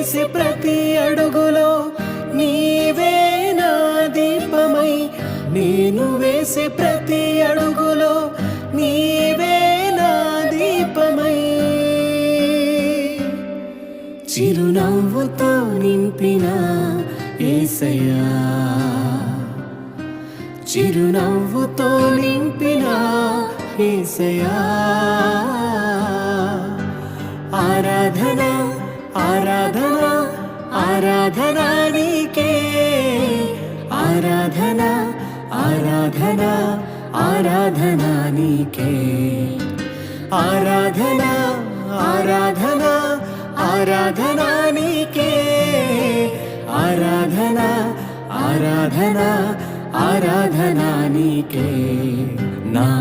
వేసే ప్రతి అడుగులో నీవే నా దీపమై, నేను వేసే ప్రతి అడుగులో నీవే నా దీపమై, చిరునవ్వుతో నింపిన యేసయ్యా, చిరునవ్వుతో నింపిన యేసయ్యా. ఆరాధన ఆరాధన ఆరాధన నీకే, ఆరాధన ఆరాధన ఆరాధన నీకే, ఆరాధన ఆరాధన ఆరాధన నీకే, ఆరాధన ఆరాధన ఆరాధన నీకే. నా